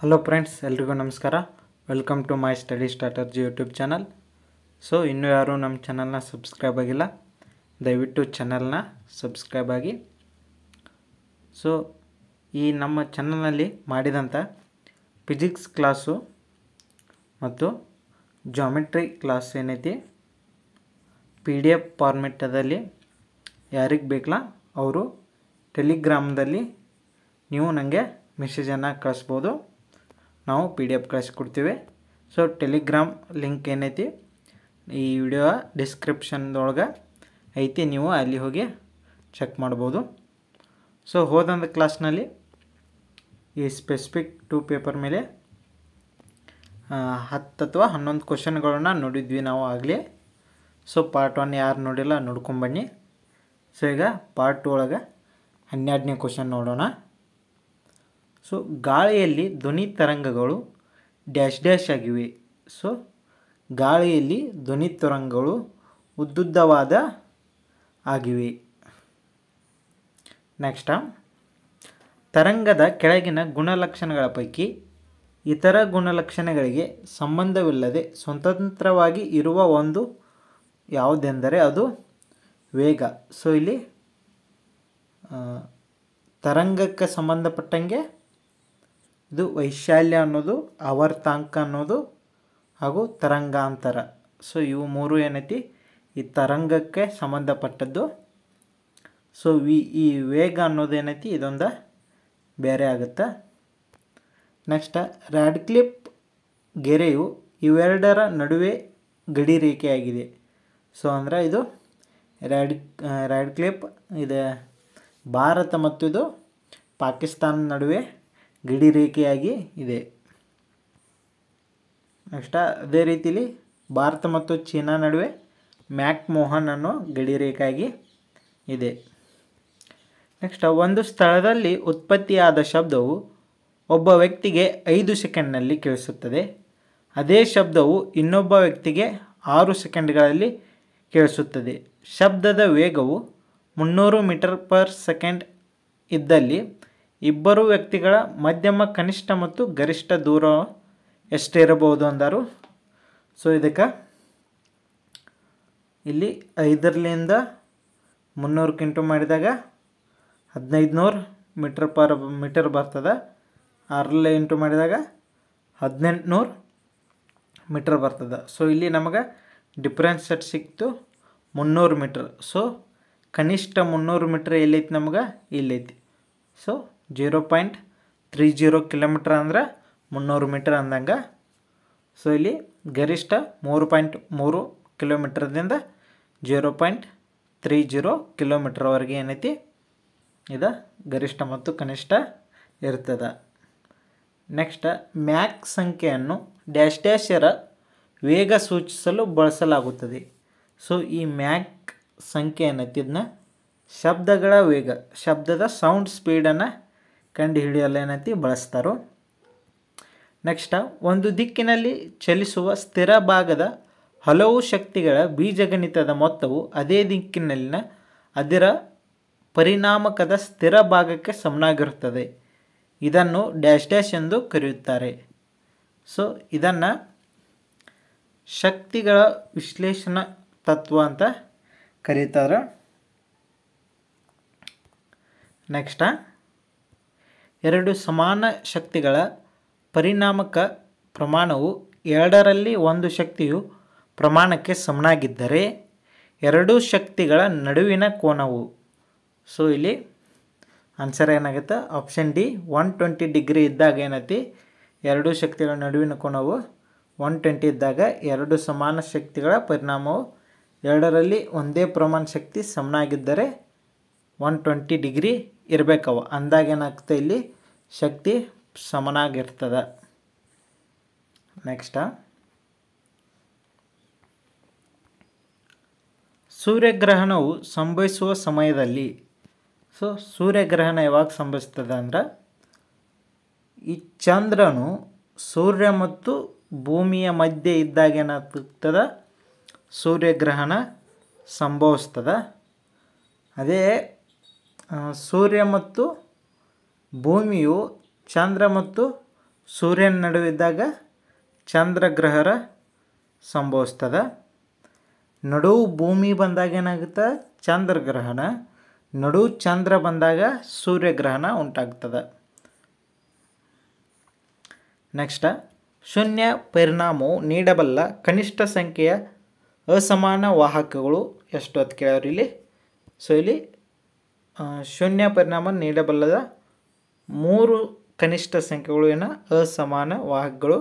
Hello friends, ಎಲ್ರಿಗೂ ನಮಸ್ಕಾರ. Welcome to my study startergy YouTube channel. So ಇನ್ನೂ ಯಾರೂ ನಮ್ಮ ಚಾನಲ್ನ ಸಬ್ಸ್ಕ್ರೈಬ್ ಆಗಿಲ್ಲ, ದಯವಿಟ್ಟು ಚಾನಲ್ನ ಸಬ್ಸ್ಕ್ರೈಬ್ ಆಗಿ. ಸೊ ಈ ನಮ್ಮ ಚಾನಲ್ನಲ್ಲಿ ಮಾಡಿದಂಥ ಫಿಸಿಕ್ಸ್ ಕ್ಲಾಸು ಮತ್ತು ಜಾಮೆಟ್ರಿ ಕ್ಲಾಸ್ ಏನೈತಿ PDF ಫಾರ್ಮೆಟದಲ್ಲಿ ಯಾರಿಗೆ ಬೇಕಲ್ಲ ಅವರು ಟೆಲಿಗ್ರಾಮ್ದಲ್ಲಿ ನೀವು ನನಗೆ ಮೆಸೇಜನ್ನು ಕಳಿಸ್ಬೋದು, ನಾವು PDF ಕಳಿಸ್ಕೊಡ್ತೀವಿ. ಸೊ ಟೆಲಿಗ್ರಾಮ್ ಲಿಂಕ್ ಏನೈತಿ ಈ ವಿಡಿಯೋ ಡಿಸ್ಕ್ರಿಪ್ಷನ್ದೊಳಗೆ ಐತಿ, ನೀವು ಅಲ್ಲಿ ಹೋಗಿ ಚೆಕ್ ಮಾಡ್ಬೋದು. ಸೊ ಹೋದಂಥ ಕ್ಲಾಸ್ನಲ್ಲಿ ಈ ಸ್ಪೆಸಿಫಿಕ್ 2 ಪೇಪರ್ ಮೇಲೆ 10 ಅಥವಾ 11 ಕ್ವಶನ್ಗಳನ್ನ ನೋಡಿದ್ವಿ ನಾವು ಆಗಲೇ. ಸೊ ಪಾರ್ಟ್ 1 ಯಾರು ನೋಡಿಲ್ಲ ನೋಡ್ಕೊಂಬನ್ನಿ. ಸೊ ಈಗ ಪಾರ್ಟ್ 2 ಒಳಗೆ 12ನೇ ಕ್ವಶನ್ ನೋಡೋಣ. ಸೊ ಗಾಳಿಯಲ್ಲಿ ಧ್ವನಿ ತರಂಗಗಳು ಡ್ಯಾಶ್ ಡ್ಯಾಶ್ ಆಗಿವೆ. ಸೊ ಗಾಳಿಯಲ್ಲಿ ಧ್ವನಿ ತರಂಗಗಳು ಉದ್ದುದ್ದವಾದ ಆಗಿವೆ. ನೆಕ್ಸ್ಟ್, ತರಂಗದ ಕೆಳಗಿನ ಗುಣಲಕ್ಷಣಗಳ ಪೈಕಿ ಇತರ ಗುಣಲಕ್ಷಣಗಳಿಗೆ ಸಂಬಂಧವಿಲ್ಲದೆ ಸ್ವತಂತ್ರವಾಗಿ ಇರುವ ಒಂದು ಯಾವುದೆಂದರೆ ಅದು ವೇಗ. ಸೊ ಇಲ್ಲಿ ತರಂಗಕ್ಕೆ ಸಂಬಂಧಪಟ್ಟಂಗೆ ಇದು ವೈಶಾಲ್ಯ ಅನ್ನೋದು, ಆವರ್ತಾಂಕ ಅನ್ನೋದು ಹಾಗೂ ತರಂಗಾಂತರ. ಸೊ ಇವು ಮೂರು ಏನೈತಿ ಈ ತರಂಗಕ್ಕೆ ಸಂಬಂಧಪಟ್ಟದ್ದು. ಸೊ ಈ ವೇಗ ಅನ್ನೋದು ಏನೈತಿ ಇದೊಂದು ಬೇರೆ ಆಗುತ್ತೆ. ನೆಕ್ಸ್ಟ್, ರ್ಯಾಡ್ಕ್ಲಿಫ್ ಗೆರೆಯು ಇವೆರಡರ ನಡುವೆ ಗಡಿ ರೇಖೆಯಾಗಿದೆ. ಸೊ ಅಂದರೆ ಇದು ರ್ಯಾಡ್ಕ್ಲಿಫ್ ಇದೆ ಭಾರತ ಮತ್ತು ಇದು ಪಾಕಿಸ್ತಾನ ನಡುವೆ ಗಡಿ ರೇಖೆಯಾಗಿ ಇದೆ. ನೆಕ್ಸ್ಟ್, ಅದೇ ರೀತಿಲಿ ಭಾರತ ಮತ್ತು ಚೀನಾ ನಡುವೆ ಮ್ಯಾಕ್ ಮೋಹನ್ ಅನ್ನೋ ಗಡಿ ರೇಖೆಯಾಗಿ ಇದೆ. ನೆಕ್ಸ್ಟ್, ಒಂದು ಸ್ಥಳದಲ್ಲಿ ಉತ್ಪತ್ತಿಯಾದ ಶಬ್ದವು ಒಬ್ಬ ವ್ಯಕ್ತಿಗೆ 5 ಸೆಕೆಂಡ್ನಲ್ಲಿ ಕೇಳಿಸುತ್ತದೆ. ಅದೇ ಶಬ್ದವು ಇನ್ನೊಬ್ಬ ವ್ಯಕ್ತಿಗೆ 6 ಸೆಕೆಂಡ್ಗಳಲ್ಲಿ ಕೇಳಿಸುತ್ತದೆ. ಶಬ್ದದ ವೇಗವು 300 ಮೀಟರ್ ಪರ್ ಸೆಕೆಂಡ್ ಇದ್ದಲ್ಲಿ ಇಬ್ಬರು ವ್ಯಕ್ತಿಗಳ ಮಧ್ಯಮ ಕನಿಷ್ಠ ಮತ್ತು ಗರಿಷ್ಠ ದೂರ ಎಷ್ಟಿರಬಹುದು ಅಂದರು. ಸೊ ಇದಕ್ಕೆ ಇಲ್ಲಿ 5ರಿಂದ 300 ಇಂಟು ಮಾಡಿದಾಗ 1500 ಮೀಟರ್ ಬರ್ತದೆ. 6ರಲ್ಲಿ ಇಂಟು ಮಾಡಿದಾಗ 1800 ಮೀಟರ್ ಬರ್ತದೆ. ಸೊ ಇಲ್ಲಿ ನಮಗೆ ಡಿಫ್ರೆನ್ಸ್ ಎಟ್ ಸಿಕ್ತು 300 ಮೀಟ್ರ್. ಸೊ ಕನಿಷ್ಠ 300 ಮೀಟ್ರ್ ಎಲ್ಲೈತಿ ನಮ್ಗೆ ಇಲ್ಲೈತಿ. ಸೊ 0.30 ಕಿಲೋಮೀಟ್ರ್ ಅಂದ್ರೆ 300 ಮೀಟ್ರ್ ಅಂದಂಗೆ. ಸೊ ಇಲ್ಲಿ ಗರಿಷ್ಠ 3.3 ಕಿಲೋಮೀಟ್ರದಿಂದ 0.30 ಕಿಲೋಮೀಟ್ರ್ವರೆಗೆ ಏನೈತಿ ಇದು ಗರಿಷ್ಠ ಮತ್ತು ಕನಿಷ್ಠ ಇರ್ತದೆ. ನೆಕ್ಸ್ಟ್, ಮ್ಯಾಕ್ ಸಂಖ್ಯೆಯನ್ನು ಡ್ಯಾಶ್ ಡ್ಯಾಶರ ವೇಗ ಸೂಚಿಸಲು ಬಳಸಲಾಗುತ್ತದೆ. ಸೊ ಈ ಮ್ಯಾಕ್ ಸಂಖ್ಯೆ ಏನೈತಿ ಇದನ್ನ ಶಬ್ದಗಳ ವೇಗ, ಶಬ್ದದ ಸೌಂಡ್ ಸ್ಪೀಡನ್ನು ಕಂಡುಹಿಡಿಯಲು ಏನೈತಿ ಬಳಸ್ತಾರೋ. ನೆಕ್ಸ್ಟ್, ಒಂದು ದಿಕ್ಕಿನಲ್ಲಿ ಚಲಿಸುವ ಸ್ಥಿರ ಭಾಗದ ಹಲವು ಶಕ್ತಿಗಳ ಬೀಜಗಣಿತದ ಮೊತ್ತವು ಅದೇ ದಿಕ್ಕಿನಲ್ಲಿನ ಅದರ ಪರಿಣಾಮಕದ ಸ್ಥಿರ ಭಾಗಕ್ಕೆ ಸಮನಾಗಿರುತ್ತದೆ. ಇದನ್ನು ಡ್ಯಾಶ್ ಡ್ಯಾಶ್ ಎಂದು ಕರೆಯುತ್ತಾರೆ. ಸೊ ಇದನ್ನು ಶಕ್ತಿಗಳ ವಿಶ್ಲೇಷಣಾ ತತ್ವ ಅಂತ ಕರೀತಾರೆ. ನೆಕ್ಸ್ಟ್, 2 ಸಮಾನ ಶಕ್ತಿಗಳ ಪರಿಣಾಮಕ ಪ್ರಮಾಣವು 2ರಲ್ಲಿ 1 ಶಕ್ತಿಯು ಪ್ರಮಾಣಕ್ಕೆ ಸಮನಾಗಿದ್ದರೆ 2 ಶಕ್ತಿಗಳ ನಡುವಿನ ಕೋನವು. ಸೊ ಇಲ್ಲಿ ಆನ್ಸರ್ ಏನಾಗುತ್ತೆ ಆಪ್ಷನ್ ಡಿ 120 ಡಿಗ್ರಿ ಇದ್ದಾಗ ಏನೈತಿ 2 ಶಕ್ತಿಗಳ ನಡುವಿನ ಕೋನವು 120 ಇದ್ದಾಗ 2 ಸಮಾನ ಶಕ್ತಿಗಳ ಪರಿಣಾಮವು 2ರಲ್ಲಿ ಒಂದೇ ಪ್ರಮಾಣ ಶಕ್ತಿ ಸಮನಾಗಿದ್ದರೆ 120 ಡಿಗ್ರಿ ಇರಬೇಕವ ಅಂದಾಗ ಏನಾಗ್ತದೆ ಇಲ್ಲಿ ಶಕ್ತಿ ಸಮನಾಗಿರ್ತದೆ. ನೆಕ್ಸ್ಟ್, ಸೂರ್ಯಗ್ರಹಣವು ಸಂಭವಿಸುವ ಸಮಯದಲ್ಲಿ. ಸೊ ಸೂರ್ಯಗ್ರಹಣ ಯಾವಾಗ ಸಂಭವಿಸ್ತದೆ ಅಂದ್ರೆ ಈ ಚಂದ್ರನು ಸೂರ್ಯ ಮತ್ತು ಭೂಮಿಯ ಮಧ್ಯೆ ಇದ್ದಾಗ ಏನಾಗ್ತದೆ ಸೂರ್ಯಗ್ರಹಣ ಸಂಭವಿಸ್ತದೆ. ಅದೇ ಸೂರ್ಯ ಮತ್ತು ಭೂಮಿಯು ಚಂದ್ರ ಮತ್ತು ಸೂರ್ಯನ ನಡುವೆ ಇದ್ದಾಗ ಚಂದ್ರಗ್ರಹಣ ಸಂಭವಿಸ್ತದೆ. ನಡುವು ಭೂಮಿ ಬಂದಾಗ ಏನಾಗುತ್ತೆ? ಚಂದ್ರಗ್ರಹಣ. ನಡುವು ಚಂದ್ರ ಬಂದಾಗ ಸೂರ್ಯಗ್ರಹಣ ಉಂಟಾಗ್ತದೆ. ನೆಕ್ಸ್ಟ್, ಶೂನ್ಯ ಪರಿಣಾಮವು ನೀಡಬಲ್ಲ ಕನಿಷ್ಠ ಸಂಖ್ಯೆಯ ಅಸಮಾನ ವಾಹಕಗಳು ಎಷ್ಟು ಅಂತ ಕೇಳೋರು ಇಲ್ಲಿ. ಸೊ ಇಲ್ಲಿ ಶೂನ್ಯ ಪರಿಣಾಮ ನೀಡಬಲ್ಲದ 3 ಕನಿಷ್ಠ ಸಂಖ್ಯೆಗಳು ಅಸಮಾನ ವಾಹಕಗಳು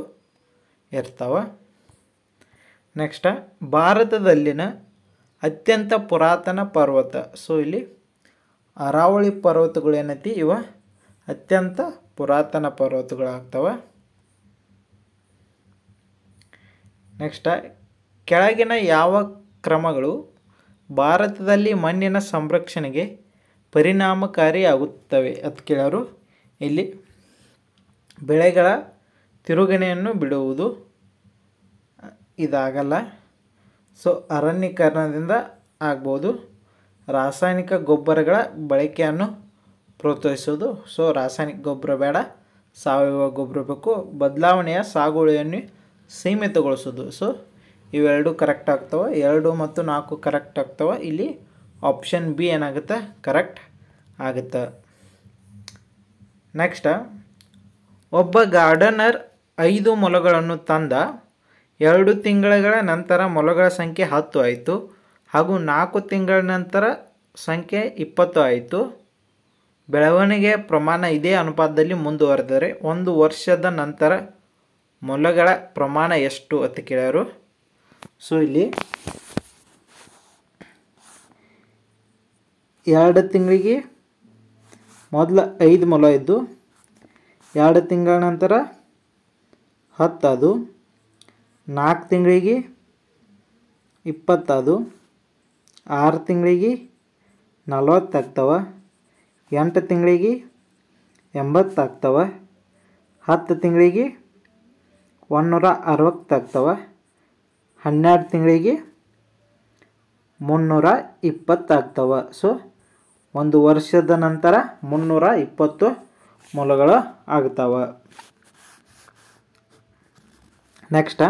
ಇರ್ತಾವೆ. ನೆಕ್ಸ್ಟ್, ಭಾರತದಲ್ಲಿನ ಅತ್ಯಂತ ಪುರಾತನ ಪರ್ವತ. ಸೊ ಇಲ್ಲಿ ಅರಾವಳಿ ಪರ್ವತಗಳು ಏನೈತಿ ಇವ ಅತ್ಯಂತ ಪುರಾತನ ಪರ್ವತಗಳಾಗ್ತವೆ. ನೆಕ್ಸ್ಟ್, ಕೆಳಗಿನ ಯಾವ ಕ್ರಮಗಳು ಭಾರತದಲ್ಲಿ ಮಣ್ಣಿನ ಸಂರಕ್ಷಣೆಗೆ ಪರಿಣಾಮಕಾರಿಯಾಗುತ್ತವೆ ಅಂತ ಕೇಳೋರು ಇಲ್ಲಿ. ಬೆಳೆಗಳ ತಿರುಗಣೆಯನ್ನು ಬಿಡುವುದು ಇದಾಗಲ್ಲ. ಸೊ ಅರಣ್ಯೀಕರಣದಿಂದ ಆಗ್ಬೋದು. ರಾಸಾಯನಿಕ ಗೊಬ್ಬರಗಳ ಬಳಕೆಯನ್ನು ಪ್ರೋತ್ಸಾಹಿಸೋದು. ಸೊ ರಾಸಾಯನಿಕ ಗೊಬ್ಬರ ಬೇಡ, ಸಾವಯವ ಗೊಬ್ಬರ ಬೇಕು. ಬದಲಾವಣೆಯ ಸಾಗುವಳಿಯನ್ನು ಸೀಮಿತಗೊಳಿಸೋದು. ಸೊ ಇವೆರಡು ಕರೆಕ್ಟ್ ಆಗ್ತವೆ. 2 ಮತ್ತು 4 ಕರೆಕ್ಟ್ ಆಗ್ತವೆ. ಇಲ್ಲಿ ಆಪ್ಷನ್ ಬಿ ಏನಾಗುತ್ತೆ? ಕರೆಕ್ಟ್ ಆಗುತ್ತೆ. ನೆಕ್ಸ್ಟ್, ಒಬ್ಬ ಗಾರ್ಡನರ್ 5 ಮೊಲಗಳನ್ನು ತಂದ. 2 ತಿಂಗಳ ನಂತರ ಮೊಲಗಳ ಸಂಖ್ಯೆ 10 ಆಯಿತು ಹಾಗೂ 4 ತಿಂಗಳ ನಂತರ ಸಂಖ್ಯೆ 20 ಆಯಿತು. ಬೆಳವಣಿಗೆಯ ಪ್ರಮಾಣ ಇದೇ ಅನುಪಾತದಲ್ಲಿ ಮುಂದುವರೆದರೆ 1 ವರ್ಷದ ನಂತರ ಮೊಲಗಳ ಪ್ರಮಾಣ ಎಷ್ಟು ಅಂತ ಕೇಳ್ಯಾರು. ಸೊ ಇಲ್ಲಿ 2 ತಿಂಗಳಿಗೆ ಮೊದಲು 5 ಮೊಲ ಇದ್ದು, 2 ತಿಂಗಳ ನಂತರ 10 ಅದು, 4 ತಿಂಗಳಿಗೆ 20 ಅದು, 6 ತಿಂಗಳಿಗೆ 40 ಆಗ್ತವೆ, 8 ತಿಂಗಳಿಗೆ 80 ಆಗ್ತವೆ, 10 ತಿಂಗಳಿಗೆ 160 ಆಗ್ತವೆ, 12 ತಿಂಗಳಿಗೆ 320 ಆಗ್ತವೆ. ಸೊ 1 ವರ್ಷದ ನಂತರ 320 ಮೊಲಗಳು ಆಗ್ತವೆ. ನೆಕ್ಸ್ಟ್,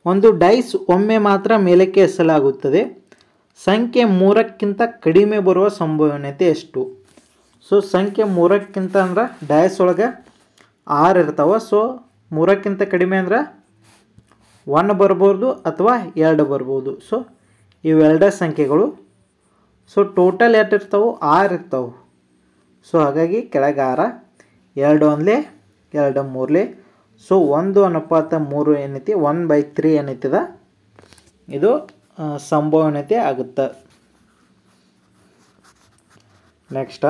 ಒಂದು ಡೈಸ್ ಒಮ್ಮೆ ಮಾತ್ರ ಮೇಲಕ್ಕೆ ಎಸೆಯಲಾಗುತ್ತದೆ. ಸಂಖ್ಯೆ 3ಕ್ಕಿಂತ ಕಡಿಮೆ ಬರುವ ಸಂಭವನೀಯತೆ ಎಷ್ಟು? ಸೊ ಸಂಖ್ಯೆ 3ಕ್ಕಿಂತ ಅಂದ್ರೆ ಡೈಸ್ ಒಳಗೆ 6 ಇರ್ತಾವೆ. ಸೊ 3ಕ್ಕಿಂತ ಕಡಿಮೆ ಅಂದ್ರೆ 1 ಬರ್ಬೋದು ಅಥವಾ 2 ಬರ್ಬೋದು. ಸೊ ಇವೆರಡೇ ಸಂಖ್ಯೆಗಳು. ಸೊ ಟೋಟಲ್ ಎಷ್ಟು ಇರ್ತಾವೆ? 6 ಇರ್ತಾವೆ. ಸೊ ಹಾಗಾಗಿ ಕೆಳಗೆ 6, 2 ಒಂದ್ಲೆ 2 ಮೂರ್ಲೆ. ಸೊ 1:3 ಏನೈತಿ, 1/3 ಏನೈತಿದ ಇದು ಸಂಭವನೀಯತೆ ಆಗುತ್ತೆ. ನೆಕ್ಸ್ಟ್,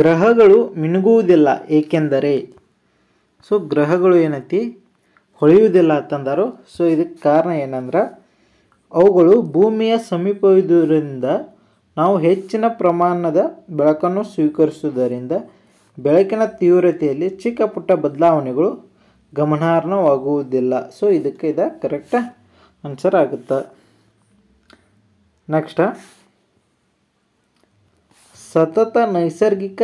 ಗ್ರಹಗಳು ಮಿನುಗುವುದಿಲ್ಲ ಏಕೆಂದರೆ. ಸೊ ಗ್ರಹಗಳು ಏನೈತಿ ಹೊಳೆಯುವುದಿಲ್ಲ ಅಂತಂದರು. ಸೊ ಇದಕ್ಕೆ ಕಾರಣ ಏನಂದ್ರೆ ಅವುಗಳು ಭೂಮಿಯ ಸಮೀಪವಿರುವುದರಿಂದ ನಾವು ಹೆಚ್ಚಿನ ಪ್ರಮಾಣದ ಬೆಳಕನ್ನು ಸ್ವೀಕರಿಸುವುದರಿಂದ ಬೆಳಕಿನ ತೀವ್ರತೆಯಲ್ಲಿ ಚಿಕ್ಕ ಪುಟ್ಟ ಬದಲಾವಣೆಗಳು ಗಮನಾರ್ಹವಾಗುವುದಿಲ್ಲ. ಸೊ ಇದಕ್ಕೆ ಇದು ಕರೆಕ್ಟ್ ಆನ್ಸರ್ ಆಗುತ್ತೆ. ನೆಕ್ಸ್ಟ್, ಸತತ ನೈಸರ್ಗಿಕ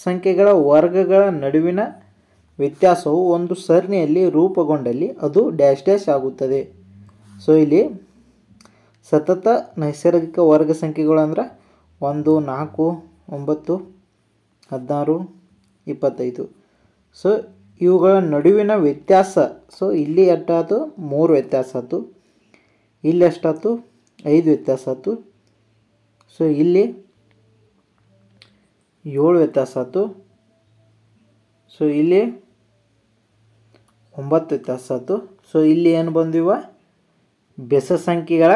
ಸಂಖ್ಯೆಗಳ ವರ್ಗಗಳ ನಡುವಿನ ವ್ಯತ್ಯಾಸವು ಒಂದು ಸರಣಿಯಲ್ಲಿ ರೂಪುಗೊಂಡಲ್ಲಿ ಅದು ಡ್ಯಾಶ್ ಡ್ಯಾಶ್ ಆಗುತ್ತದೆ. ಸೊ ಇಲ್ಲಿ ಸತತ ನೈಸರ್ಗಿಕ ವರ್ಗ ಸಂಖ್ಯೆಗಳು ಅಂದ್ರೆ 1, 4, 9, 16, 25. ಸೊ ಇವುಗಳ ನಡುವಿನ ವ್ಯತ್ಯಾಸ. ಸೊ ಇಲ್ಲಿ ಎಷ್ಟಾಯ್ತು? 3 ವ್ಯತ್ಯಾಸ ಆಯ್ತು. ಇಲ್ಲಿ ಎಷ್ಟಾಯ್ತು? 5 ವ್ಯತ್ಯಾಸ ಆಯ್ತು. ಸೊ ಇಲ್ಲಿ 7 ವ್ಯತ್ಯಾಸ ಆಯ್ತು. ಸೊ ಇಲ್ಲಿ 9 ವ್ಯತ್ಯಾಸ ಆಯ್ತು. ಸೊ ಇಲ್ಲಿ ಏನು ಬಂದಿವ? ಬೆಸ ಸಂಖ್ಯೆಗಳ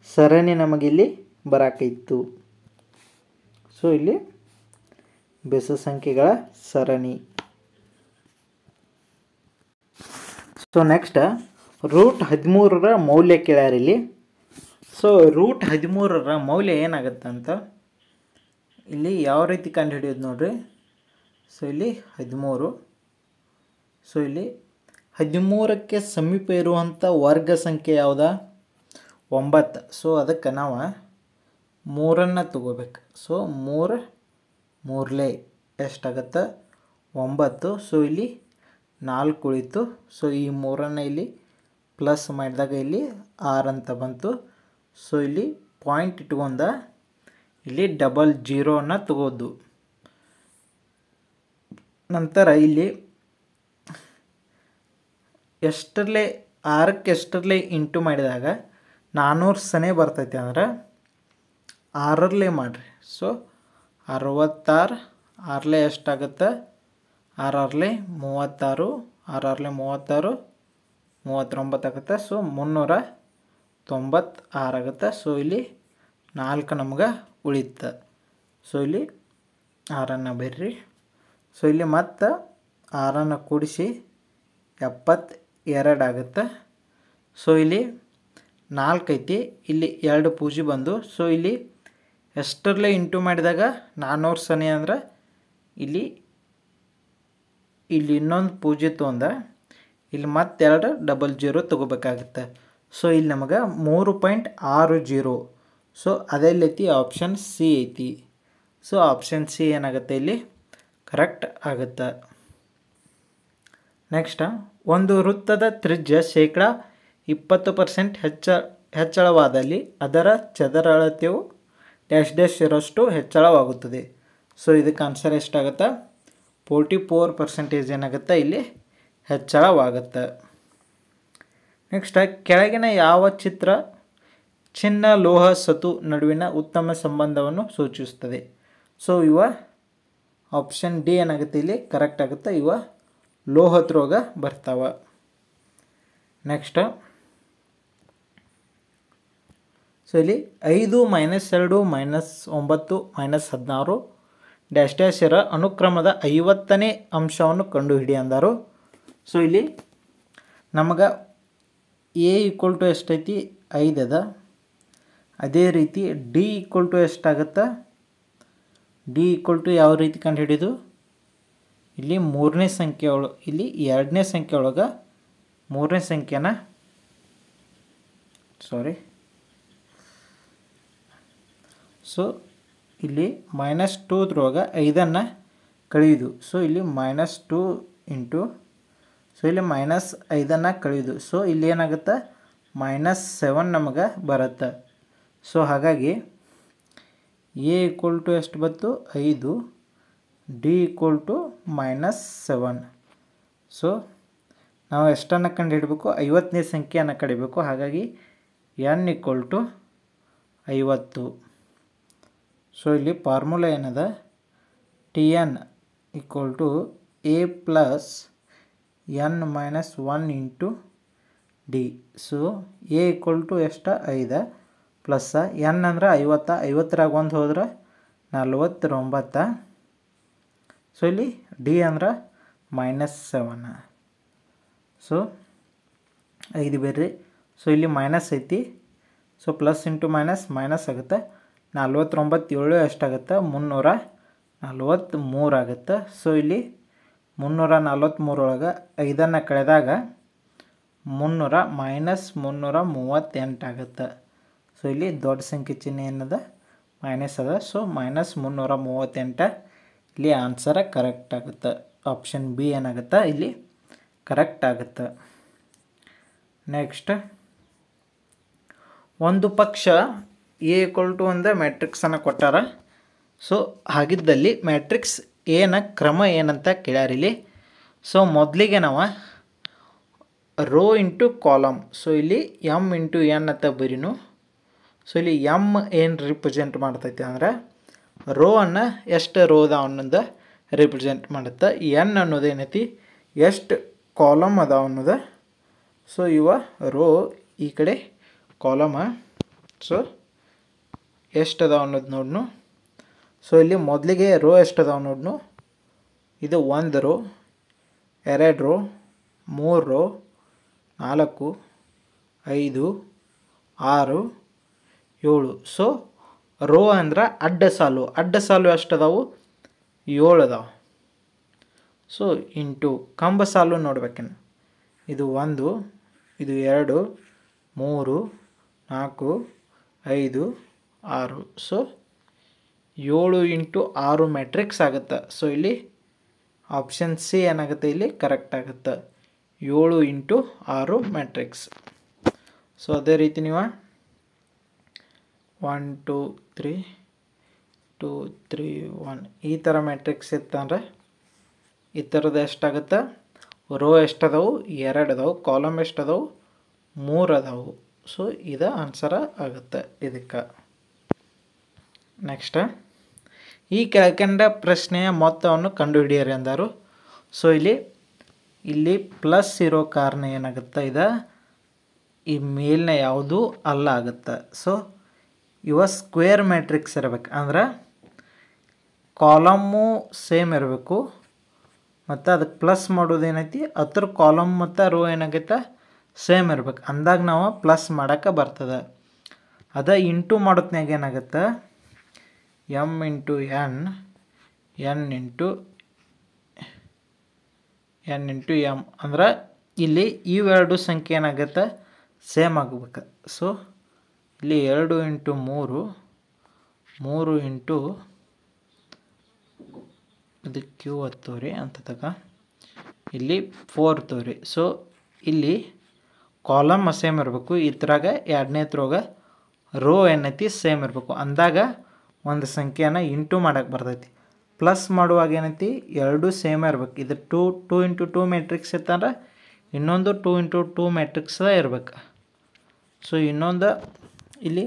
ಸರಣಿ ನಮಗಿಲ್ಲಿ ಬರಾಕಿತ್ತು. ಸೊ ಇಲ್ಲಿ ಬೆಸ ಸಂಖ್ಯೆಗಳ ಸರಣಿ. ಸೊ ನೆಕ್ಸ್ಟ್, ರೂಟ್ 13ರ ಮೌಲ್ಯ ಕೇಳ್ಯಾರಿಲ್ಲಿ. ಸೊ ರೂಟ್ 13ರ ಮೌಲ್ಯ ಏನಾಗುತ್ತೆ ಅಂತ ಇಲ್ಲಿ ಯಾವ ರೀತಿ ಕಂಡುಹಿಡಿಯೋದು ನೋಡ್ರಿ. ಸೊ ಇಲ್ಲಿ 13. ಸೊ ಇಲ್ಲಿ 13ಕ್ಕೆ ಸಮೀಪ ಇರುವಂಥ ವರ್ಗ ಸಂಖ್ಯೆ ಯಾವುದಾ? 9. ಸೊ ಅದಕ್ಕೆ ನಾವು 3 ತಗೋಬೇಕು. ಸೊ 3 ಮೂರ್ಲೆ ಎಷ್ಟಾಗುತ್ತೆ 9. ಸೊ ಇಲ್ಲಿ 4 ಉಳಿತು. ಸೊ ಈ 3 ಇಲ್ಲಿ ಪ್ಲಸ್ ಮಾಡಿದಾಗ ಇಲ್ಲಿ 6 ಅಂತ ಬಂತು. ಸೊ ಇಲ್ಲಿ ಪಾಯಿಂಟ್ ಇಟ್ಕೊಂಡ ಇಲ್ಲಿ ಡಬಲ್ ಜೀರೋನ ತಗೋದು. ನಂತರ ಇಲ್ಲಿ ಎಷ್ಟರಲ್ಲೇ 6ಕ್ಕೆ ಎಷ್ಟರಲ್ಲೇ ಇಂಟು ಮಾಡಿದಾಗ 400 ಸನೇ ಬರ್ತೈತಿ ಅಂದ್ರೆ 6ರಲ್ಲೇ ಮಾಡಿರಿ. ಸೊ 66, 6ಲೇ ಎಷ್ಟಾಗುತ್ತೆ 6 36, 6 36, 39 ಆಗುತ್ತೆ. ಸೊ 396 ಆಗುತ್ತೆ. ಸೊ ಇಲ್ಲಿ 4 ನಮ್ಗೆ ಉಳಿಯುತ್ತೆ. ಸೊ ಇಲ್ಲಿ 6 ಬರ್ರಿ. ಸೊ ಇಲ್ಲಿ ಮತ್ತು 6 ಕೂಡಿಸಿ 72 ಆಗುತ್ತೆ. ಸೊ ಇಲ್ಲಿ 4 ಐತಿ, ಇಲ್ಲಿ 2 ಪೂಜೆ ಬಂದು. ಸೊ ಇಲ್ಲಿ ಎಷ್ಟರಲ್ಲೇ ಇಂಟು ಮಾಡಿದಾಗ 400 ಸನೇ ಅಂದ್ರೆ ಇಲ್ಲಿ ಇನ್ನೊಂದು ಪೂಜೆ ತೊಗೊಂಡ ಇಲ್ಲಿ ಮತ್ತೆರಡು ಡಬಲ್ ಜೀರೋ ತೊಗೋಬೇಕಾಗುತ್ತೆ. ಸೊ ಇಲ್ಲಿ ನಮಗೆ 3.60. ಸೊ ಅದೆಲ್ಲೈತಿ ಆಪ್ಷನ್ ಸಿ ಐತಿ. ಸೊ ಆಪ್ಷನ್ ಸಿ ಏನಾಗುತ್ತೆ ಇಲ್ಲಿ ಕರೆಕ್ಟ್ ಆಗುತ್ತೆ. ನೆಕ್ಸ್ಟ್, ಒಂದು ವೃತ್ತದ ತ್ರಿಜ್ಯ ಶೇಕಡ 20% ಹೆಚ್ಚಳವಾದಲ್ಲಿ ಅದರ ಚದರ ಅಳತೆಯು ಡ್ಯಾಶ್ ಇರೋಷ್ಟು ಹೆಚ್ಚಳವಾಗುತ್ತದೆ. ಸೊ ಇದಕ್ಕೆ ಆನ್ಸರ್ ಎಷ್ಟಾಗುತ್ತೆ 44% ಏನಾಗುತ್ತೆ ಇಲ್ಲಿ ಹೆಚ್ಚಳವಾಗುತ್ತೆ. ನೆಕ್ಸ್ಟ್, ಕೆಳಗಿನ ಯಾವ ಚಿತ್ರ ಚಿನ್ನ ಲೋಹ ಸತು ನಡುವಿನ ಉತ್ತಮ ಸಂಬಂಧವನ್ನು ಸೂಚಿಸುತ್ತದೆ? ಸೊ ಇವ ಆಪ್ಷನ್ ಡಿ ಏನಾಗುತ್ತೆ ಇಲ್ಲಿ ಕರೆಕ್ಟ್ ಆಗುತ್ತೆ. ಇವ ಲೋಹದ್ರೋಗ ಬರ್ತಾವ. ನೆಕ್ಸ್ಟ್, ಸೊ ಇಲ್ಲಿ 5 - 2 - 9 - 16 ಡ್ಯಾಶ್ ಇರೋ ಅನುಕ್ರಮದ 50ನೇ ಅಂಶವನ್ನು ಕಂಡುಹಿಡಿ ಅಂದರು. ಸೊ ಇಲ್ಲಿ ನಮಗೆ ಎ ಈಕ್ವಲ್ ಟು ಎಷ್ಟೈತಿ 5 ಅದ. ಅದೇ ರೀತಿ ಡಿ ಈಕ್ವಲ್ ಟು ಎಷ್ಟಾಗುತ್ತೆ? ಡಿ ಈಕ್ವಲ್ ಟು ಯಾವ ರೀತಿ ಕಂಡು ಹಿಡಿದು ಇಲ್ಲಿ 3ನೇ ಸಂಖ್ಯೆ ಇಲ್ಲಿ 2ನೇ ಸಂಖ್ಯೆ ಒಳಗೆ 3ನೇ ಸಂಖ್ಯೆನ ಸೊ ಇಲ್ಲಿ -2 5 ಕಳೆಯುವುದು. ಸೊ ಇಲ್ಲಿ -2 ಇಂಟು ಸೊ ಇಲ್ಲಿ -5 ಕಳೆಯುವುದು. ಸೊ ಇಲ್ಲಿ ಏನಾಗುತ್ತೆ -7 ನಮಗೆ ಬರುತ್ತೆ. ಸೊ ಹಾಗಾಗಿ ಎ ಈಕ್ವಲ್ ಟು ಎಷ್ಟು ಬಂತು 5, ಡಿ ಈಕ್ವಲ್ ಟು -7. ಸೊ ನಾವು ಎಷ್ಟನ್ನು ಕಂಡು ಹಿಡಬೇಕು 50ನೇ ಸಂಖ್ಯೆಯನ್ನು ಕಡಿಬೇಕು. ಹಾಗಾಗಿ n ಈಕ್ವಲ್ ಟು 50. ಸೊ ಇಲ್ಲಿ ಫಾರ್ಮುಲಾ ಏನದ Tn equal to a plus n - 1 into d. So a equal to ಎಷ್ಟು 5 ಪ್ಲಸ್ n ಅಂದ್ರೆ 50, 50ರಾಗ 1 ಹೋದ್ರೆ 49. ಸೊ ಇಲ್ಲಿ ಡಿ ಅಂದ್ರೆ -7. ಸೊ 5 ಬೇರ್ರಿ. ಸೊ ಇಲ್ಲಿ ಮೈನಸ್ ಐತಿ. ಸೊ ಪ್ಲಸ್ ಇಂಟು ಮೈನಸ್ ಆಗುತ್ತೆ. 49 7 ಎಷ್ಟಾಗುತ್ತೆ 343 ಆಗುತ್ತೆ. ಸೊ ಇಲ್ಲಿ 343 ಒಳಗೆ 5 ಕಳೆದಾಗ 338 ಆಗುತ್ತೆ. ಸೊ ಇಲ್ಲಿ ದೊಡ್ಡ ಸಂಖ್ಯೆ ಚಿಹ್ನೆ ಏನದ ಮೈನಸ್ ಅದ. ಸೊ -338 ಇಲ್ಲಿ ಆನ್ಸರ್ ಕರೆಕ್ಟ್ ಆಗುತ್ತೆ. ಆಪ್ಷನ್ ಬಿ ಏನಾಗುತ್ತೆ ಇಲ್ಲಿ ಕರೆಕ್ಟ್ ಆಗುತ್ತೆ. ನೆಕ್ಸ್ಟ್, ಒಂದು ಪಕ್ಷ ಎ ಈಕ್ವಲ್ ಟು ಒಂದು ಮ್ಯಾಟ್ರಿಕ್ಸನ್ನು ಕೊಟ್ಟಾರ. ಸೊ ಹಾಗಿದ್ದಲ್ಲಿ ಮ್ಯಾಟ್ರಿಕ್ಸ್ ಎನ ಕ್ರಮ ಏನಂತ ಕೇಳ್ಯಾರಿಲ್ಲಿ. ಸೊ ಮೊದಲಿಗೆ ನಾವು ರೋ ಇಂಟು ಕಾಲಮ್. ಸೊ ಇಲ್ಲಿ ಎಮ್ ಇಂಟು ಎನ್ ಅಂತ ಬರೀನು. ಸೊ ಇಲ್ಲಿ ಎಮ್ ಏನು ರಿಪ್ರೆಸೆಂಟ್ ಮಾಡ್ತೈತೆ ಅಂದರೆ ರೋ ಅನ್ನು ಎಷ್ಟು ರೋ ಅದಾವ ಅನ್ನೋದು ರಿಪ್ರೆಸೆಂಟ್ ಮಾಡುತ್ತೆ. ಎನ್ ಅನ್ನೋದು ಏನೈತಿ ಎಷ್ಟು ಕಾಲಮ್ ಅದಾವ ಅನ್ನೋದು. ಸೊ ಇವ ರೋ ಈ ಕಡೆ ಕಾಲಮ. ಸೊ ಎಷ್ಟು ಅದಾವ ಅನ್ನೋದು ನೋಡ್ನು. ಸೊ ಇಲ್ಲಿ ಮೊದಲಿಗೆ ರೋ ಎಷ್ಟು ಅದಾವ ನೋಡ್ನು. ಇದು 1 row, 2 row, 3 row, 4, 5, 6, 7. So row ಅಂದ್ರೆ ಅಡ್ಡ ಸಾಲು. ಅಡ್ಡ ಸಾಲು ಎಷ್ಟು ಅದಾವು 7 ಅದಾವೆ. ಸೊ ಇಂಟು ಕಂಬ ಸಾಲು ನೋಡ್ಬೇಕೇನು. ಇದು 1, ಇದು 2, 3, 4, 5, 6. ಸೊ 7 ಇಂಟು 6 ಮ್ಯಾಟ್ರಿಕ್ಸ್ ಆಗುತ್ತೆ. ಸೊ ಇಲ್ಲಿ ಆಪ್ಷನ್ ಸಿ ಏನಾಗುತ್ತೆ, ಇಲ್ಲಿ ಕರೆಕ್ಟ್ ಆಗುತ್ತೆ. 7 ಇಂಟು 6 ಮ್ಯಾಟ್ರಿಕ್ಸ್. ಸೊ ಅದೇ ರೀತಿ ನೀವು 1 2 3 2 3 1 ಈ ಥರ ಮ್ಯಾಟ್ರಿಕ್ಸ್ ಇತ್ತಂದ್ರೆ ಈ ಥರದ್ದು ಎಷ್ಟಾಗುತ್ತೆ, ರೋ ಎಷ್ಟದವು, 2 ಅದಾವು, ಕಾಲಮ್ ಎಷ್ಟದವು, 3 ಅದಾವು. ಸೊ ಇದು ಆನ್ಸರ ಆಗುತ್ತೆ ಇದಕ್ಕೆ. ನೆಕ್ಸ್ಟ್, ಈ ಕೆಳಕಂಡ ಪ್ರಶ್ನೆಯ ಮೊತ್ತವನ್ನು ಕಂಡುಹಿಡಿಯಿರಿ ಅಂದರು. ಸೊ ಇಲ್ಲಿ ಪ್ಲಸ್ ಇರೋ ಕಾರಣ ಏನಾಗುತ್ತೆ, ಈ ಮೇಲಿನ ಯಾವುದೂ ಅಲ್ಲ ಆಗುತ್ತೆ. ಸೊ ಇವ ಸ್ಕ್ವೇರ್ ಮ್ಯಾಟ್ರಿಕ್ಸ್ ಇರಬೇಕು, ಅಂದ್ರೆ ಕಾಲಮ್ಮು ಸೇಮ್ ಇರಬೇಕು ಮತ್ತು ಅದಕ್ಕೆ ಪ್ಲಸ್ ಮಾಡೋದೇನೈತಿ ಅದ್ರ ಕಾಲಮ್ ಮತ್ತು ರೋ ಏನಾಗೈತೆ ಸೇಮ್ ಇರ್ಬೇಕು. ಅಂದಾಗ ನಾವು ಪ್ಲಸ್ ಮಾಡೋಕ್ಕೆ ಬರ್ತದೆ. ಇಂಟು ಮಾಡೋತ್ನಾಗ ಏನಾಗುತ್ತೆ, M into N into M ಅಂದ್ರೆ ಇಲ್ಲಿ ಇವೆರಡು ಸಂಖ್ಯೆ ಏನಾಗುತ್ತೆ ಸೇಮ್ ಆಗಬೇಕು. ಸೊ ಇಲ್ಲಿ 2 ಇಂಟು 3 ಇಂಟು ಇದು ಕ್ಯೂ ಹತ್ತೋರಿ ಅಂತದಾಗ ಇಲ್ಲಿ 4 ತೋರಿ. ಸೊ ಇಲ್ಲಿ ಕಾಲಮ್ ಸೇಮ್ ಇರಬೇಕು, ಇದ್ರಾಗ ಎರಡನೇದ್ರಾಗ ರೋ ಏನೈತಿ ಸೇಮ್ ಇರಬೇಕು. ಅಂದಾಗ ಒಂದು ಸಂಖ್ಯೆನ ಇಂಟು ಮಾಡೋಕ್ಕೆ ಬರ್ತೈತಿ. ಪ್ಲಸ್ ಮಾಡುವಾಗ ಏನೈತಿ, 2 ಸೇಮ್ ಇರ್ಬೇಕು. ಇದು 2 ಇಂಟು 2 ಮ್ಯಾಟ್ರಿಕ್ಸ್ ಇತ್ತಂದ್ರೆ ಇನ್ನೊಂದು 2 ಇಂಟು 2 ಮ್ಯಾಟ್ರಿಕ್ಸ್ ಇರ್ಬೇಕು. ಸೊ ಇನ್ನೊಂದು ಇಲ್ಲಿ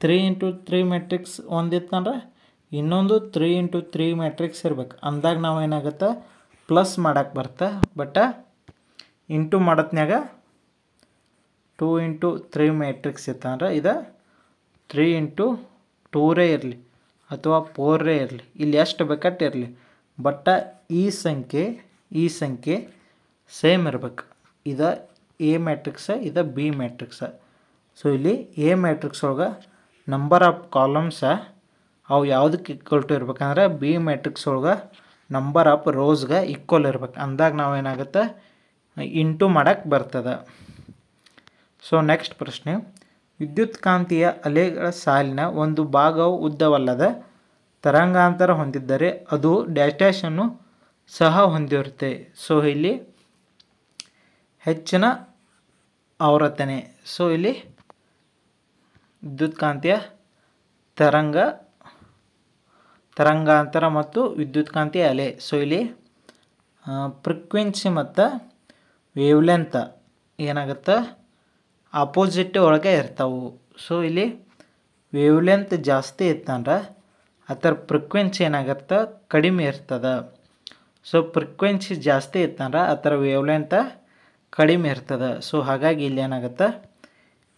3 ಇಂಟು 3 ಮ್ಯಾಟ್ರಿಕ್ಸ್ ಒಂದಿತ್ತಂದ್ರೆ ಇನ್ನೊಂದು 3 ಇಂಟು 3 ಮ್ಯಾಟ್ರಿಕ್ಸ್ ಇರ್ಬೇಕು. ಅಂದಾಗ ನಾವು ಏನಾಗುತ್ತೆ ಪ್ಲಸ್ ಮಾಡೋಕ್ಕೆ ಬರ್ತಾ. ಬಟ್ ಇಂಟು ಮಾಡೋತ್ನಾಗ 2 ಇಂಟು 3 ಮ್ಯಾಟ್ರಿಕ್ಸ್ ಇತ್ತಂದ್ರೆ ಇದು 3 ಇಂಟು 2 ಇರಲಿ ಅಥವಾ 4 ಇರಲಿ, ಇಲ್ಲಿ ಎಷ್ಟು ಬೇಕಟ್ಟು ಇರಲಿ, ಬಟ್ ಈ ಸಂಖ್ಯೆ ಸೇಮ್ ಇರ್ಬೇಕು. ಇದು ಎ ಮ್ಯಾಟ್ರಿಕ್ಸ, ಇದು ಬಿ ಮ್ಯಾಟ್ರಿಕ್ಸ. ಸೊ ಇಲ್ಲಿ ಎ ಮ್ಯಾಟ್ರಿಕ್ಸ್ ಒಳಗೆ ನಂಬರ್ ಆಫ್ ಕಾಲಮ್ಸ ಅವು ಯಾವುದಕ್ಕೆ ಈಕ್ವಲ್ ಟು ಇರ್ಬೇಕಂದ್ರೆ ಬಿ ಮ್ಯಾಟ್ರಿಕ್ಸ್ ಒಳಗೆ ನಂಬರ್ ಆಫ್ ರೋಸ್ಗೆ ಈಕ್ವಲ್ ಇರ್ಬೇಕು. ಅಂದಾಗ ನಾವೇನಾಗುತ್ತೆ ಇಂಟು ಮಾಡೋಕ್ಕೆ ಬರ್ತದೆ. ಸೊ ನೆಕ್ಸ್ಟ್ ಪ್ರಶ್ನೆ, ವಿದ್ಯುತ್ಕಾಂತೀಯ ಅಲೆಗಳ ಸಾಲಿನ ಒಂದು ಭಾಗವು ಉದ್ದವಲ್ಲದ ತರಂಗಾಂತರ ಹೊಂದಿದ್ದರೆ ಅದು ಡ್ಯಾಶನ್ನು ಸಹ ಹೊಂದಿರುತ್ತೆ. ಸೊ ಇಲ್ಲಿ ಹೆಚ್ಚಿನ ಆವರ್ತನೆ. ಸೊ ಇಲ್ಲಿ ವಿದ್ಯುತ್ಕಾಂತೀಯ ತರಂಗಾಂತರ ಮತ್ತು ವಿದ್ಯುತ್ಕಾಂತೀಯ ಅಲೆ. ಸೊ ಇಲ್ಲಿ ಫ್ರೀಕ್ವೆನ್ಸಿ ಮತ್ತು ವೇವ್ಲೆಂತ್ ಏನಾಗುತ್ತೆ ಆಪೋಸಿಟ್ ಒಳಗೆ ಇರ್ತಾವೆ. ಸೊ ಇಲ್ಲಿ ವೇವ್ಲೆಂತ್ ಜಾಸ್ತಿ ಇತ್ತಂದ್ರೆ ಅದರ ಫ್ರೀಕ್ವೆನ್ಸಿ ಏನಾಗುತ್ತೆ ಕಡಿಮೆ ಇರ್ತದೆ. ಸೊ ಫ್ರೀಕ್ವೆನ್ಸಿ ಜಾಸ್ತಿ ಇತ್ತಂದ್ರೆ ಅದರ ವೇವ್ಲೆಂತ್ ಕಡಿಮೆ ಇರ್ತದೆ. ಸೊ ಹಾಗಾಗಿ ಇಲ್ಲಿ ಏನಾಗುತ್ತೆ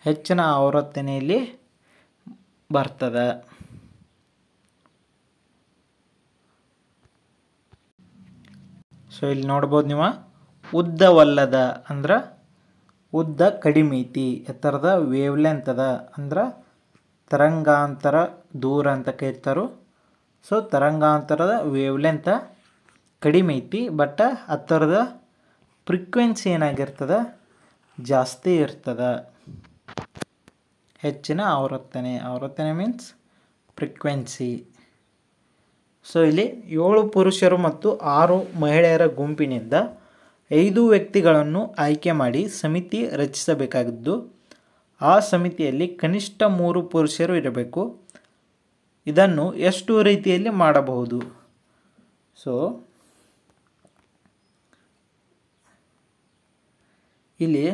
ಹೆಚ್ಚಿನ ಆವರ್ತನೆಯಲ್ಲಿ ಬರ್ತದೆ. ಸೊ ಇಲ್ಲಿ ನೋಡ್ಬೋದು ನೀವು, ಉದ್ದವಲ್ಲದ ಅಂದ್ರೆ ಉದ್ದ ಕಡಿಮೆ ಐತಿ, ಎತ್ತರದ ವೇವ್ಲೆಂತ್ ಅದ ಅಂದ್ರೆ ತರಂಗಾಂತರ ದೂರ ಅಂತ ಕರೀತಾರೆ. ಸೊ ತರಂಗಾಂತರದ ವೇವ್ಲೆಂತ್ ಕಡಿಮೆ ಐತಿ, ಬಟ್ ಅದರದ ಫ್ರೀಕ್ವೆನ್ಸಿ ಏನಾಗಿರ್ತದೆ ಜಾಸ್ತಿ ಇರ್ತದೆ. ಹೆಚ್ಚಿನ ಆವರ್ತನೆ ಮೀನ್ಸ್ ಫ್ರೀಕ್ವೆನ್ಸಿ. ಸೊ ಇಲ್ಲಿ 7 ಪುರುಷರು ಮತ್ತು 6 ಮಹಿಳೆಯರ ಗುಂಪಿನಿಂದ 5 ವ್ಯಕ್ತಿಗಳನ್ನು ಆಯ್ಕೆ ಮಾಡಿ ಸಮಿತಿ ರಚಿಸಬೇಕಾಗಿದ್ದು ಆ ಸಮಿತಿಯಲ್ಲಿ ಕನಿಷ್ಠ 3 ಪುರುಷರು ಇರಬೇಕು. ಇದನ್ನು ಎಷ್ಟು ರೀತಿಯಲ್ಲಿ ಮಾಡಬಹುದು? ಸೊ ಇಲ್ಲಿ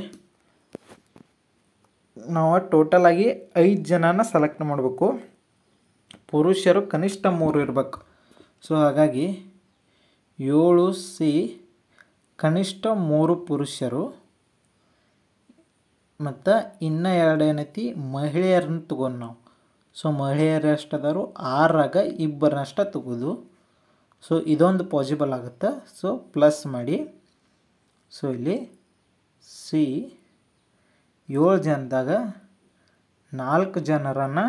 ನಾವು ಟೋಟಲ್ ಆಗಿ 5 ಜನನ ಸೆಲೆಕ್ಟ್ ಮಾಡಬೇಕು. ಪುರುಷರು ಕನಿಷ್ಠ 3 ಇರಬೇಕು. ಸೊ ಹಾಗಾಗಿ 7C ಕನಿಷ್ಠ 3 ಪುರುಷರು ಮತ್ತು ಇನ್ನು 2 ಏನೈತಿ ಮಹಿಳೆಯರನ್ನ ತಗೊಂಡು ನಾವು. ಸೊ ಮಹಿಳೆಯರು ಎಷ್ಟದಾರು 6ರಾಗ 2 ತಗೋದು. ಸೊ ಇದೊಂದು ಪಾಸಿಬಲ್ ಆಗುತ್ತೆ. ಸೊ ಪ್ಲಸ್ ಮಾಡಿ. ಸೊ ಇಲ್ಲಿ ಸಿ 7 ಜನದಾಗ 4 ಜನರನ್ನು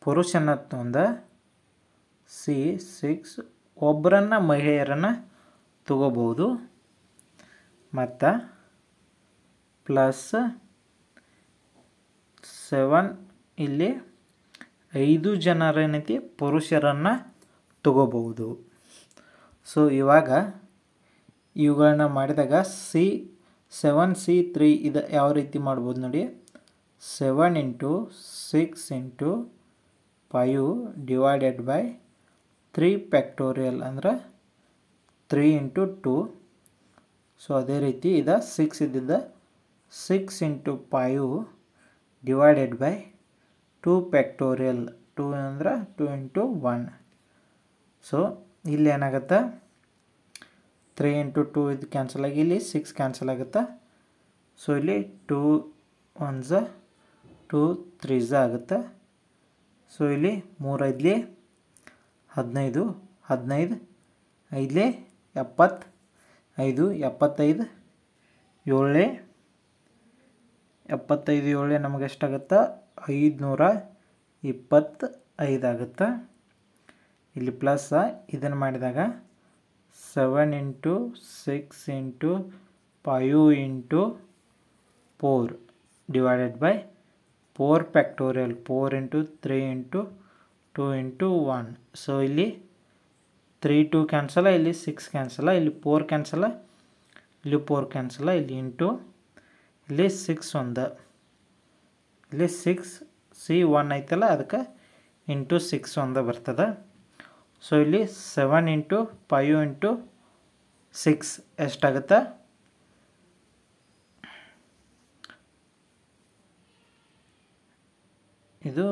ಪುರುಷನ ತಂದ ಸಿ 6 ಒಬ್ಬರನ್ನು ಮಹಿಳೆಯರನ್ನು ತಗೋಬೋದು. ಮತ್ತು ಪ್ಲಸ್ 7 ಇಲ್ಲಿ 5 ಜನರೇನೈತಿ ಪುರುಷರನ್ನು ತಗೋಬಹುದು. ಸೊ ಇವಾಗ ಇವುಗಳನ್ನ ಮಾಡಿದಾಗ C7C3 ಇದು ಯಾವ ರೀತಿ ಮಾಡ್ಬೋದು ನೋಡಿ. 7 × 6 × 5 ಡಿವೈಡೆಡ್ ಬೈ 3 ಫ್ಯಾಕ್ಟೋರಿಯಲ್ ಅಂದ್ರೆ 3 × 2. ಸೊ ಅದೇ ರೀತಿ ಇದು 6 ಇದ್ದಿದ್ದ 6 × 5 ಡಿವೈಡೆಡ್ ಬೈ 2 ಫ್ಯಾಕ್ಟೋರಿಯಲ್ 2 ಅಂದ್ರೆ 2 × 1. ಸೊ ಇಲ್ಲಿ ಏನಾಗುತ್ತೆ 3 × 2 ಇದು ಕ್ಯಾನ್ಸಲ್ ಆಗಿ ಇಲ್ಲಿ 6 ಕ್ಯಾನ್ಸಲ್ ಆಗುತ್ತೆ. ಸೊ ಇಲ್ಲಿ 2 1s 2 3s ಆಗುತ್ತೆ. ಸೊ ಇಲ್ಲಿ 3 5 15 15 5 75 75 7 75 7 ನಮಗೆ ಎಷ್ಟಾಗುತ್ತೆ 525 ಆಗುತ್ತೆ. ಇಲ್ಲಿ ಪ್ಲಸ್ ಇದನ್ನು ಮಾಡಿದಾಗ 7 × 6 × 5 × 4 ಡಿವೈಡೆಡ್ ಬೈ 4 ಫ್ಯಾಕ್ಟೋರಿಯಲ್ 4 × 3 × 2 × 1. ಸೊ ಇಲ್ಲಿ 3 2 ಕ್ಯಾನ್ಸಲ, ಇಲ್ಲಿ 6 ಕ್ಯಾನ್ಸಲ, ಇಲ್ಲಿ 4 ಕ್ಯಾನ್ಸಲ, ಇಲ್ಲಿ 4 ಕ್ಯಾನ್ಸಲ, ಇಲ್ಲಿ ಇಂಟು ಇಲ್ಲಿ 6 1 ಇಲ್ಲಿ 6 C1 ಐತಲ್ಲ ಅದಕ್ಕೆ ಇಂಟು 6 1 ಬರ್ತದೆ. ಸೊ ಇಲ್ಲಿ 7 × 5 × 6 ಎಷ್ಟಾಗುತ್ತೆ ಇದು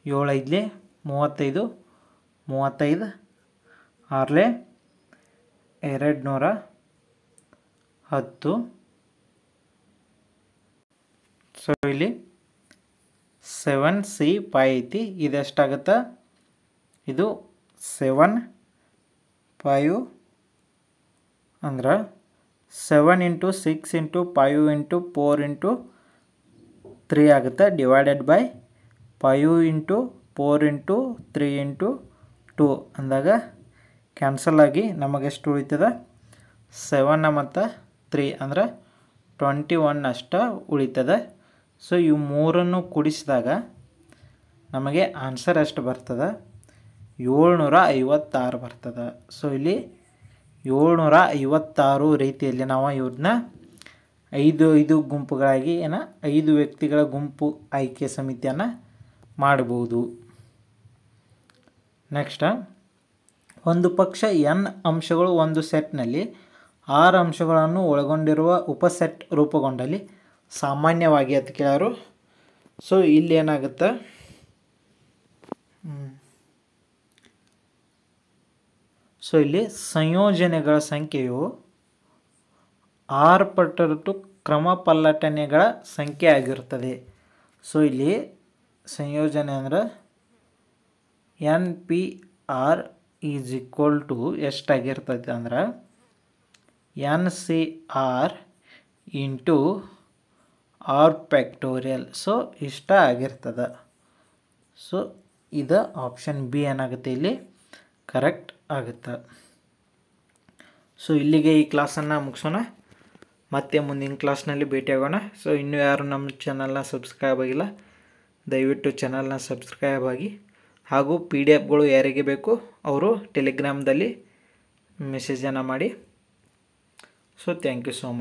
7 5 35 35 6 210. ಸೊ ಇಲ್ಲಿ 7C5 ಐತಿ. ಇದೆಷ್ಟಾಗುತ್ತೆ ಇದು 7 5 ಅಂದ್ರೆ 7 × 6 × 5 × 4 × 3 ಆಗುತ್ತೆ ಡಿವೈಡೆಡ್ ಬೈ 5 × 4 × 3 × 2 ಅಂದಾಗ ಕ್ಯಾನ್ಸಲ್ ಆಗಿ ನಮಗೆಷ್ಟು ಉಳಿತದ 7 ಮತ್ತು 3 ಅಂದ್ರೆ 21 ಅಷ್ಟ ಉಳಿತದೆ. ಸೊ ಇವು ಮೂರನ್ನು ಕೂಡಿಸಿದಾಗ ನಮಗೆ ಆನ್ಸರ್ ಎಷ್ಟು ಬರ್ತದೆ 756 ಬರ್ತದೆ. ಸೊ ಇಲ್ಲಿ 756 ರೀತಿಯಲ್ಲಿ ನಾವು ಇವ್ರನ್ನ 5 ಗುಂಪುಗಳಾಗಿ 5 ವ್ಯಕ್ತಿಗಳ ಗುಂಪು ಆಯ್ಕೆ ಸಮಿತಿಯನ್ನು ಮಾಡಬಹುದು. ನೆಕ್ಸ್ಟ್, ಒಂದು ಪಕ್ಷ n ಅಂಶಗಳು ಒಂದು ಸೆಟ್ನಲ್ಲಿ 6 ಅಂಶಗಳನ್ನು ಒಳಗೊಂಡಿರುವ ಉಪಸೆಟ್ ರೂಪುಗೊಂಡಲ್ಲಿ ಸಾಮಾನ್ಯವಾಗಿ ಅಂತ ಕೇಳೋರು. ಸೊ ಇಲ್ಲಿ ಏನಾಗುತ್ತೆ ಸೊ ಇಲ್ಲಿ ಸಂಯೋಜನೆಗಳ ಸಂಖ್ಯೆಯು 6 ಪಟ್ಟು ಕ್ರಮಪಲ್ಲಟನೆಗಳ ಸಂಖ್ಯೆ ಆಗಿರುತ್ತದೆ. ಸೊ ಇಲ್ಲಿ ಸಂಯೋಜನೆ ಅಂದರೆ NPR = ಎಷ್ಟಾಗಿರ್ತದೆ ಅಂದ್ರೆ NCR × R ಫ್ಯಾಕ್ಟೋರಿಯಲ್. ಸೊ ಇಷ್ಟ ಆಗಿರ್ತದೆ. ಸೊ ಇದು ಆಪ್ಷನ್ ಬಿ ಏನಾಗುತ್ತೆ ಇಲ್ಲಿ ಕರೆಕ್ಟ್ ಆಗುತ್ತೆ. ಸೊ ಇಲ್ಲಿಗೆ ಈ ಕ್ಲಾಸನ್ನು ಮುಗಿಸೋಣ. ಮತ್ತೆ ಮುಂದಿನ ಕ್ಲಾಸ್ನಲ್ಲಿ ಭೇಟಿಯಾಗೋಣ. ಸೊ ಇನ್ನೂ ಯಾರು ನಮ್ಮ ಚಾನಲ್ನ ಸಬ್ಸ್ಕ್ರೈಬ್ ಆಗಿಲ್ಲ ದಯವಿಟ್ಟು ಚಾನಲ್ನ ಸಬ್ಸ್ಕ್ರೈಬ್ ಆಗಿ, ಹಾಗೂ PDF ಯಾರಿಗೆ ಬೇಕು ಅವರು ಟೆಲಿಗ್ರಾಮ್ದಲ್ಲಿ ಮೆಸೇಜನ್ನು ಮಾಡಿ. So thank you so much.